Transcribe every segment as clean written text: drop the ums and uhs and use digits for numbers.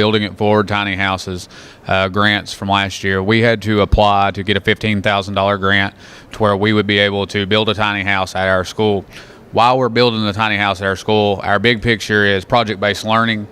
Building It Forward Tiny Houses grants from last year, we had to apply to get a $15,000 grant to where we would be able to build a tiny house at our school. While we're building the tiny house at our school, our big picture is project-based learning.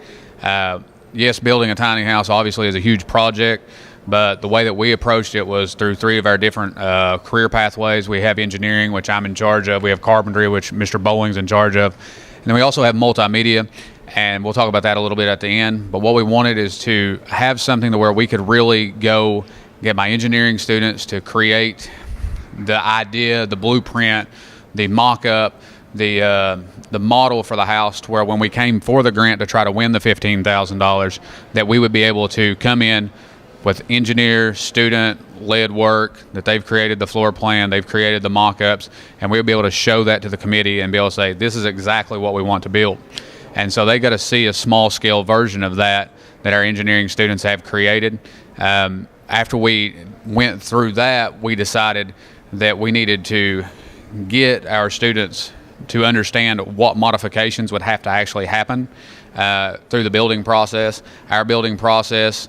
Yes, building a tiny house obviously is a huge project, but the way that we approached it was through 3 of our different career pathways. We have engineering, which I'm in charge of. We have carpentry, which Mr. Bowling's in charge of. And then we also have multimedia, and we'll talk about that a little bit at the end. But what we wanted is to have something to where we could really go get my engineering students to create the idea, the blueprint, the mock-up, the model for the house, to where when we came for the grant to try to win the $15,000, that we would be able to come in with engineer, student-led work, that they've created the floor plan, they've created the mock-ups, and we'll be able to show that to the committee and be able to say, this is exactly what we want to build. And so they got to see a small-scale version of that our engineering students have created. After we went through that, we decided that we needed to get our students to understand what modifications would have to actually happen through the building process. Our building process,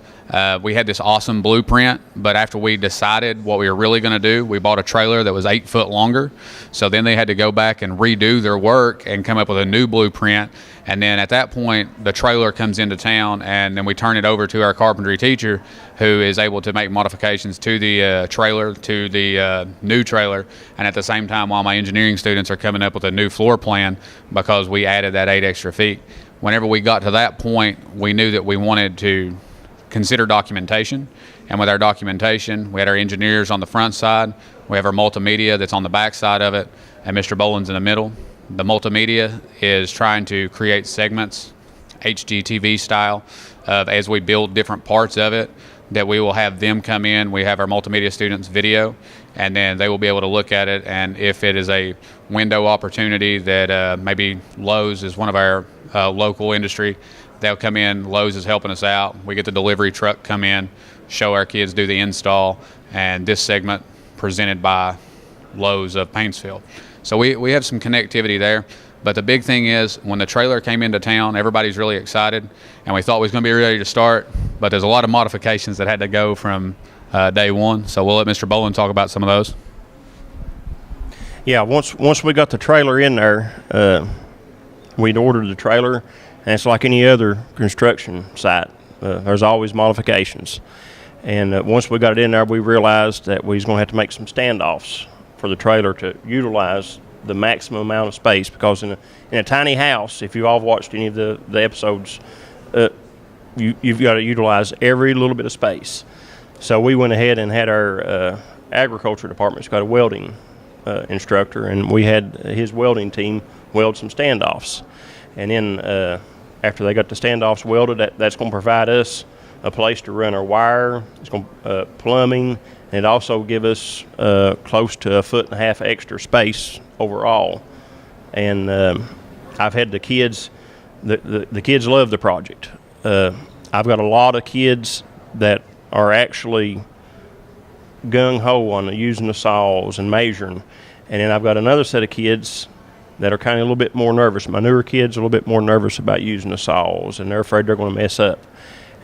we had this awesome blueprint, but after we decided what we were really going to do, we bought a trailer that was 8 foot longer. So then they had to go back and redo their work and come up with a new blueprint. And then at that point, the trailer comes into town, and then we turn it over to our carpentry teacher, who is able to make modifications to the trailer, to the new trailer. And at the same time, while my engineering students are coming up with a new floor plan, because we added that 8 extra feet. Whenever we got to that point, we knew that we wanted to consider documentation. And with our documentation, we had our engineers on the front side, we have our multimedia that's on the back side of it, and Mr. Boland's in the middle. The multimedia is trying to create segments, HGTV style, as we build different parts of it, that we will have them come in. We have our multimedia students video, and then they will be able to look at it. And if it is a window opportunity that maybe Lowe's is one of our local industry, they'll come in. Lowe's is helping us out. We get the delivery truck come in, show our kids do the install, and this segment presented by Lowe's of Paintsville. So we have some connectivity there. But the big thing is, when the trailer came into town, everybody's really excited, and we thought we was going to be ready to start, but there's a lot of modifications that had to go from day one. So we'll let Mr. Boland talk about some of those. Yeah, once we got the trailer in there, we'd ordered the trailer, and it's like any other construction site. There's always modifications. And once we got it in there, we realized that we was going to have to make some standoffs for the trailer to utilize the maximum amount of space, because in a tiny house, if you all watched any of the episodes, you've got to utilize every little bit of space. So we went ahead and had our agriculture department's got a welding instructor, and we had his welding team weld some standoffs. And then after they got the standoffs welded, that's going to provide us a place to run our wire. It's going to plumbing, and it also give us close to 1.5 foot extra space overall. And I've had the kids, the kids love the project. I've got a lot of kids that are actually gung-ho on using the saws and measuring. And then I've got another set of kids that are kind of a little bit more nervous. My newer kids are a little bit more nervous about using the saws, and they're afraid they're going to mess up.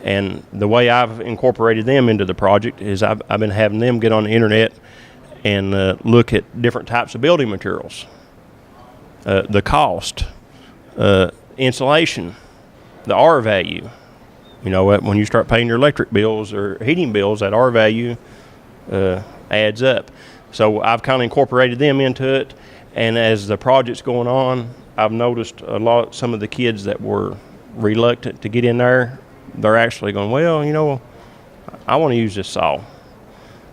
And the way I've incorporated them into the project is I've been having them get on the internet and look at different types of building materials, the cost, insulation, the R value. You know, when you start paying your electric bills or heating bills, that R value adds up. So I've kind of incorporated them into it. And as the project's going on, I've noticed some of the kids that were reluctant to get in there, they're actually going, well, you know, I want to use this saw.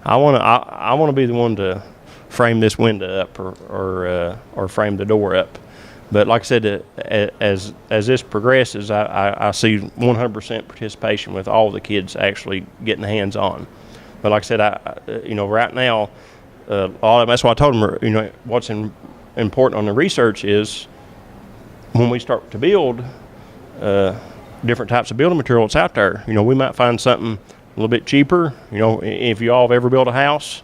I want to be the one to frame this window up or frame the door up. But like I said, as this progresses, I see 100% participation with all the kids actually getting hands on. But like I said, right now, that's why I told them, you know, what's important on the research is when we start to build different types of building material that's out there. You know, we might find something a little bit cheaper. You know, if you all have ever built a house,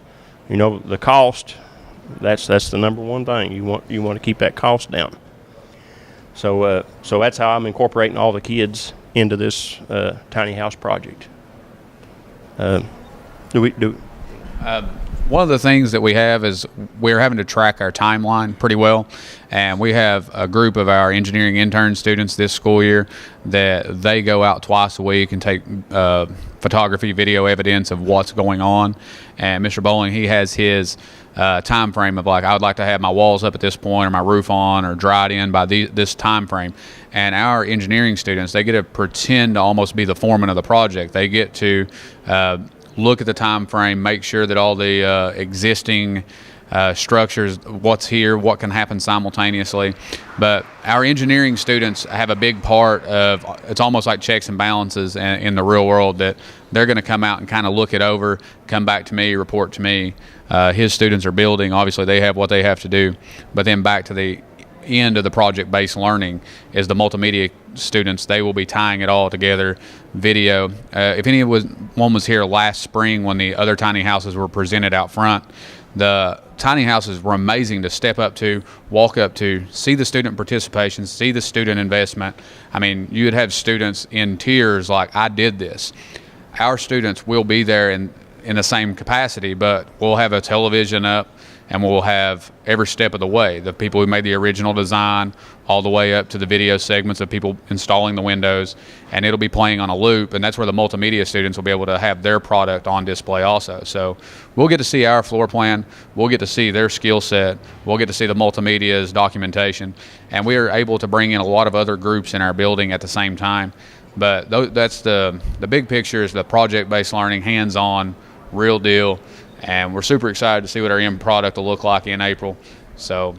you know, the cost, that's the number one thing. You want to keep that cost down. So that's how I'm incorporating all the kids into this tiny house project. One of the things that we have is we're having to track our timeline pretty well, and we have a group of our engineering intern students this school year that they go out twice a week and take photography, video evidence of what's going on. And Mr. Bowling, he has his time frame of like, I would like to have my walls up at this point, or my roof on, or dried in by this time frame. And our engineering students, they get to pretend to almost be the foreman of the project. They get to look at the time frame, make sure that all the existing structures, what's here, what can happen simultaneously. But our engineering students have a big part of, it's almost like checks and balances in the real world, that they're going to come out and kind of look it over, come back to me, report to me. His students are building, obviously they have what they have to do, but then back to the end of the project-based learning is the multimedia students. They will be tying it all together, video. If anyone was here last spring when the other tiny houses were presented out front, the tiny houses were amazing to step up to, walk up to, see the student participation, see the student investment. I mean, you would have students in tears like, I did this. Our students will be there in the same capacity, but we'll have a television up, and we'll have every step of the way, the people who made the original design, all the way up to the video segments of people installing the windows, and it'll be playing on a loop, and that's where the multimedia students will be able to have their product on display also. So we'll get to see our floor plan, we'll get to see their skill set, we'll get to see the multimedia's documentation, and we are able to bring in a lot of other groups in our building at the same time. But that's the big picture, is the project-based learning, hands-on, real deal. And we're super excited to see what our end product will look like in April. So